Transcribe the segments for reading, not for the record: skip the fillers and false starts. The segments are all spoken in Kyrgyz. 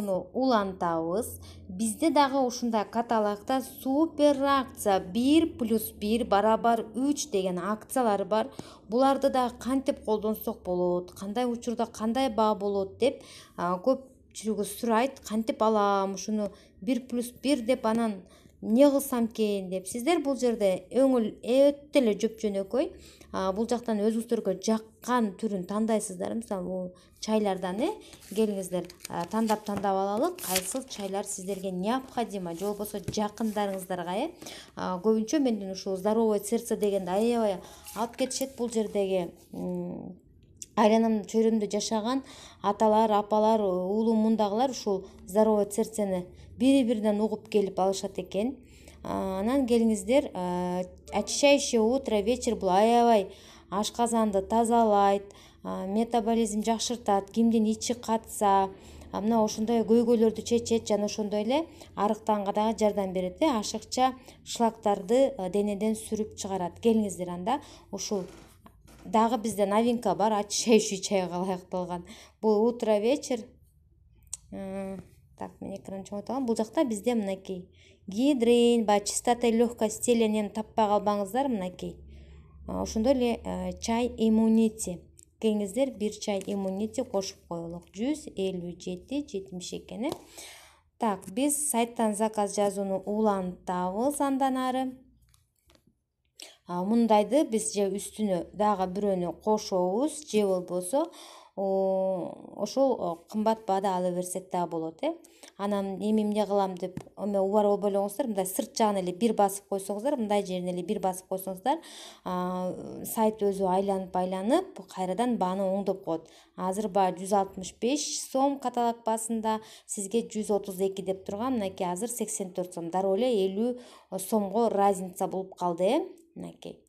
жазууну улантабыз. Бизде дагы ушундай каталогда супер акция 1+1 барабар 3 деген акциялар бар. Буларды да кантип колдонсок болот, кандай учурда кандай баа болот деп көпчүлүгү сурайт. Кантип алам ушуну 1+1 деп анан не кылсам экен деп. Сиздер бул жерде өңүл өтө эле жөп-жөнөкөй. Бул жактан өзүңүздөргө жаккан түрүн тандайсыздар. Мисалы бул чайлардан келиңиздер тандап алалы. Кайсы чайлар сиздерге необходимо, же болбосо жакындарыңыздарга көбүнчө менден ушул здоровое сердце дегенди аябай алып кетишет. Бул жердеги айланам чөйрөмдө жашаган аталар, апалар, уулу мундагылар ушул здоровое сердцени бири-биринен угуп келип алышат экен. Анан келиңиздер, очищающее утро, вечер бул аябай ашказанды тазалайт, метаболизм жакшыртат, кимдин ичи катса, мына ошондой көйгөйлөрдү чечет жана ошондой эле арыктаганга дагы жардам берет. Ашыкча шлактарды денеден сүрүп чыгарат. Келиңиздер, анда ушул дагы бизде новинка бар, очищающий чайга ылайыкталган. Бул утро вечер. Так, мен экран чоңойто алам. Бул жакта бизде мынакей гидрин, чистота и легкость телени таппай калбаңыздар, мынакей. Ошондой эле чай иммунити. Келиңиздер, бир чай иммунити кошуп коелук. 157.70 экен. Так, биз сайттан заказ жазууну улантабыз андан ары. Мындайды биз же үстүнө дагы бирөөнү кошобуз, же болбосо ошол кымбат баада ала берсек да болот. Анан эми эмне кылам деп убар болбой элеңиздер, мындай сырт жагын эле бир басып койсоңуздар, мындай жерин эле бир басып койсоңуздар, сайт өзү айланып кайрадан бааны оңдоп коет. Азыр баа 165 сом каталог баасында, сизге 132 деп турган, мынакей азыр 84 сом. Дароо эле 50 сомго разница болуп калды, мынакей.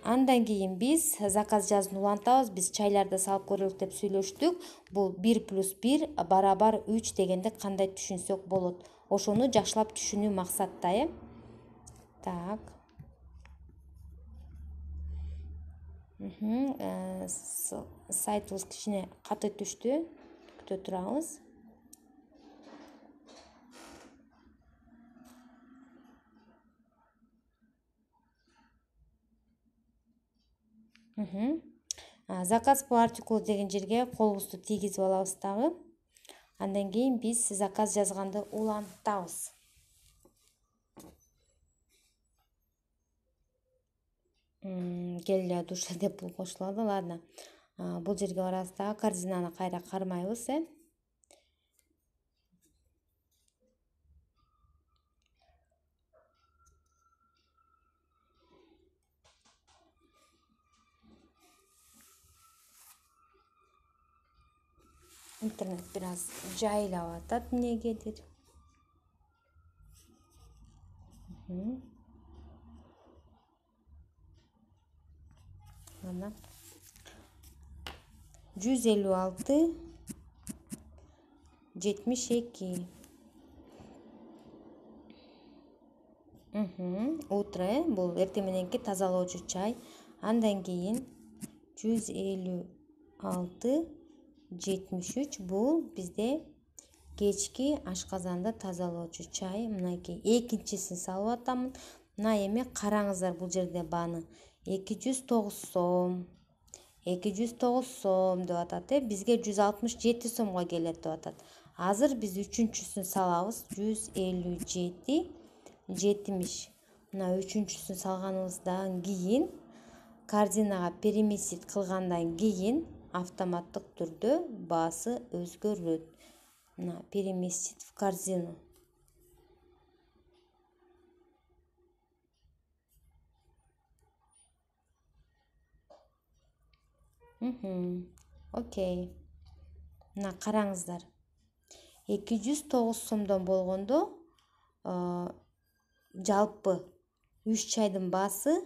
Андан кийин биз заказ жазууну улантабыз. Биз чайларды салып көрөлүк деп сүйлөштүк. Бул 1+1 барабар 3 дегенди кандай түшүнсөк болот. Ошону жакшылап түшүнүү максатта. Так. Сайтыбыз кичине каты түштү. Күтө турабыз. Заказ по артикулу деген жерге колубузду тийгизип алабыз дагы. Андан кийин биз заказ жазганды улантабыз. Келе душа деп бул кошулады. Ладно. Бул жерге барабыз дагы, корзинаны кайра кармайбыз. Интернет biraz жайлап атат эмнегедир. Мына 156.72. Утро, бул эртең мененки тазалоочу чай. Андан кийин 156.73 бул бизде кечки ашказанды тазалоочу чай. Мынакей экинчисин салып атамын. Мына эми караңыздар, бул жерде бааны 209 сом. 209 сом деп атат. Бизге 167 сомго келет деп атат. Азыр биз үчүнчүсүн салабыз. 157.70. Мына үчүнчүсүн салганыбыздан кийин корзинага переместить кылгандан кийин автоматтык түрдө баасы өзгөрөт. Мына переместить в корзину. Окей. Мына караңыздар. 209 сомдон болгондо жалпы 3 чайдын баасы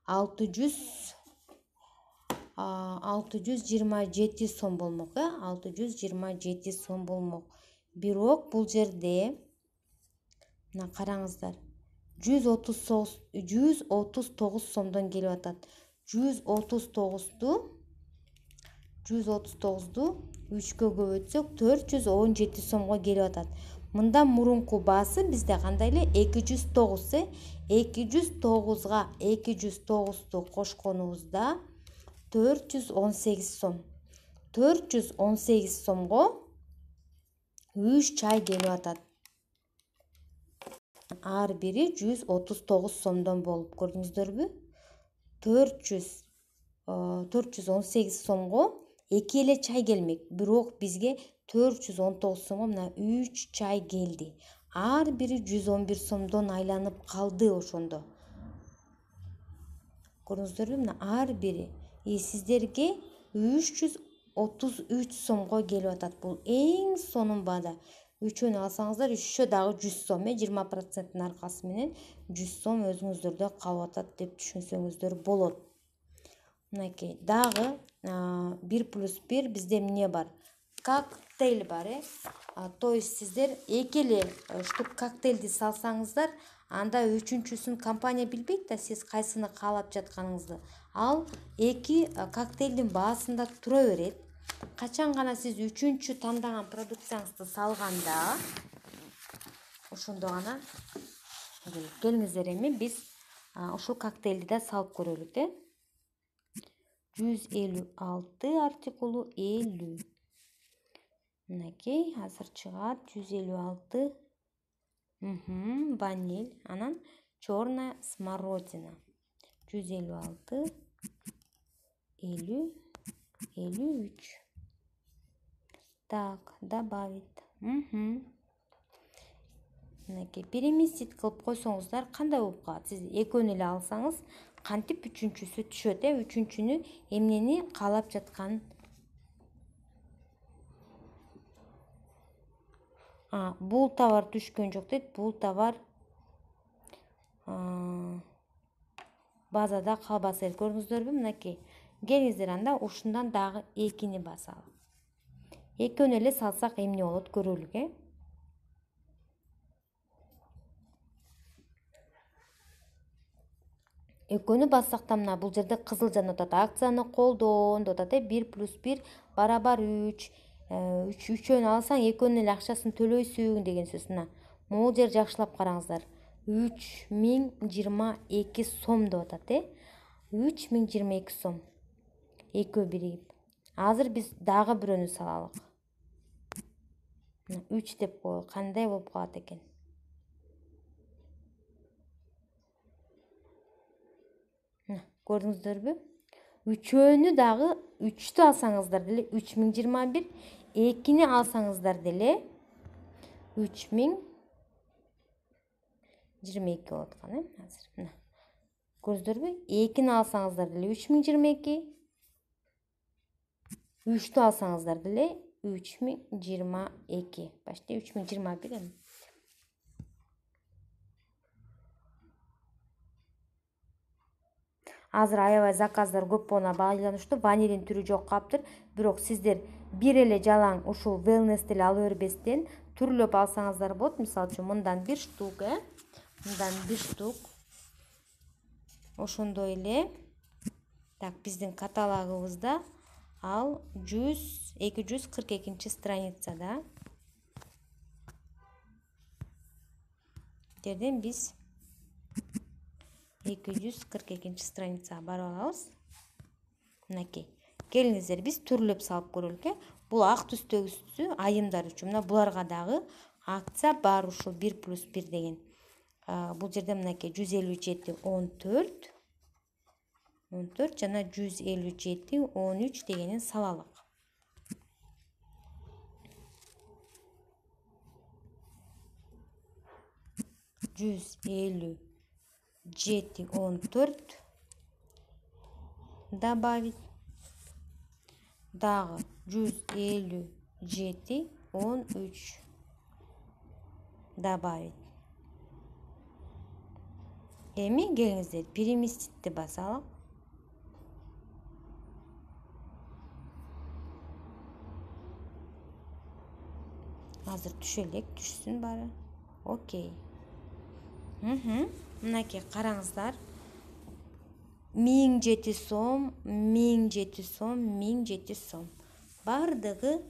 627 сом болмок. 627 сом болмок. Бирок бул жерде мына караңыздар. 139 сомдон келип атат. 139ду 3кө көбөйтсөк 417 сомго келип атат. Мындан мурунку баасы бизде кандай эле 209 209га 209-ту кошконубузда 418 сом. 418 сомго 3 чай келип атат. Ар бири 139 сомдон болуп, көрдүңүздөрбү? 418 сомго 2 эле чай келмек. Бирок бизге 419 сомго мына 3 чай келди. Ар бири 111 сомдон айланып калды ошондо. Көрдүңүздөрбү? Мына ар бири сиздерге 333 сомго келип атат. Бул эң сонун баада. Үчөөнү алсаңыздар, үшөө дагы 100 сом, 20% аркасы менен 100 сом өзүңүздөрдө калып атат деп түшүнсөңүздөр болот. Мынакей дагы 1+1 бизде эмне бар? Коктейль бар, То есть сиздер 2 эле штук коктейлди салсаңыздар, анда үчүнчүсүн компания билбейт да, сиз кайсыны каалап жатканыңызды. Ал 2 коктейлдин баасында тура берет. Качан гана сиз үчүнчү тандаган продукцияңызды салганда, ошондо гана келиңиздер, эми биз ушул коктейлди да салып көрөлүк, 156 артикулу 50. Мынакей азыр чыгат 156. Ваниль, анан черная смородина. 156 50 53. Так, добавить. Мынакей переместить кылып койсоңуздар кандай болуп калат? Сиз экөөнү эле алсаңыз, кантип үчүнчүсү түшөт, үчүнчүнү эмнени каалап жатканын. Бул товар түшкөн жок дейт. Бул товар базада калбаса керек. Көрдүңүздөрбү? Мынакей. Келиңиздер, анда ушундан дагы 2-ни басалы. Экөөнү эле салсак эмне болот көрөлүк, Экөөнү бассак да мына бул жерде кызыл жанып атат. Акцияны колдон деп атат, 1+1 барабар 3. Үчөөнү алсаң, экөөнүн эле акчасын төлөйсүң деген сөз. Мына могул жер жакшылап караңыздар. 3022 сом деп атат, 3022 сом. Экөө биригип. Азыр биз дагы бирөөнү салалык. 3 деп коелу, кандай болуп калат экен? Көрдүңүздөрбү? Үчөөнү дагы 3тү алсаңыздар деле 3021, 2-ни алсаңыздар деле 3022 болот экен, азыр. Мына. Көрдүңүздөрбү? 2-ни алсаңыздар деле 3022, 3тү алсаңыздар деле 3022, почти 3021. Азыр аябай заказдар көп болуна байланыштуу ванилин түрү жок калыптыр. Бирок сиздер бир эле жалаң ушул wellness эле ала бербестен түрлөп алсаңыздар болот. Мисалы үчүн мындан 1 штук, мындан 1 штук. Ошондой эле так биздин каталогубузда ал 242 страницада. Жерден биз 242 страницага барып алабыз. Мынакей. Келиңиздер, биз түрлөп салып көрөлүк. Бул ак түстөгүсү айымдар үчүн. Мына буларга дагы акция бар, ушул 1+1 деген. Бул жерде мынакей 157 14 жана 157 13 дегенин салалык. $157 14 добавить. Дагы 157 13 добавить. Эми келиңиздер, переместитти басалы. Азыр түшөлек, түшсүн баары. Окей. Мынакей караңыздар. 1700 сом, 1700 сом, 1700 сом. Бардыгы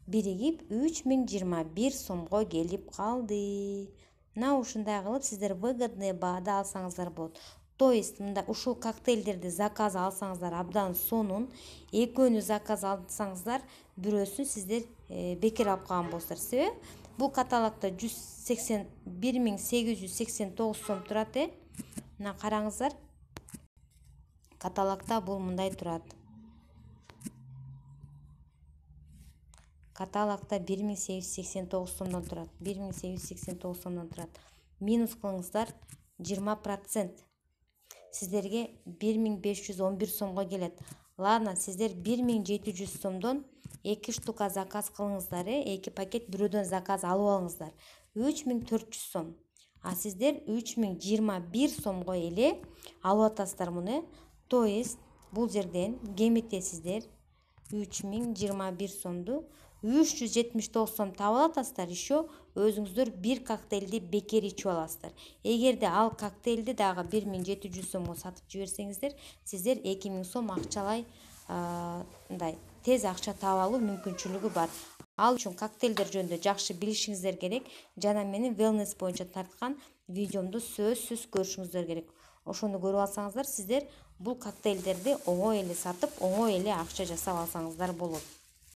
биригип 3021 сомго келип калды. Мына ушундай кылып сиздер выгодный баада алсаңыздар болот. То есть мында ушул коктейльдерди заказ алсаңыздар абдан сонун. Экөөнү заказ алсаңыздар бирөөсүн сиздер бекер алып калган болосуздар. Себеби бул каталогдо 1889 сом турат. Мына караңыздар. Каталогдо бул мындай турат. Каталогдо 1889 сомдон турат. 1889 сомдон турат. Минус кылыңыздар 20%. Сиздерге 1511 сомго келет. Ладно, сиздер 1700 сомдон 2 штука заказ кылыңыздар, 2 пакет бирөөдөн заказ алып алыңыздар. 3400 сом. А сиздер 3021 сомго эле алып атасыздар муну. То есть бул жерден кемите сиздер 3021 сомду 379 сом таап аласыздар. Еще өзүңүздөр бир коктейлди бекер ичип аласыздар. Эгерде ал коктейлди дагы 1700 сомго сатып жиберсеңиздер, сиздер 2000 сом акчалай мындай тез акча таап алуу мүмкүнчүлүгү бар. Ал үчүн коктейлдер жөнүндө жакшы билишиңиздер керек. Жана менин wellness боюнча тарткан видеомду сөзсүз көрүшүңүздөр керек. Ошону көрүп алсаңыздар, сиздер бул коктейлдерди оңой эле сатып, оңой эле акча жасап алсаңыздар болот.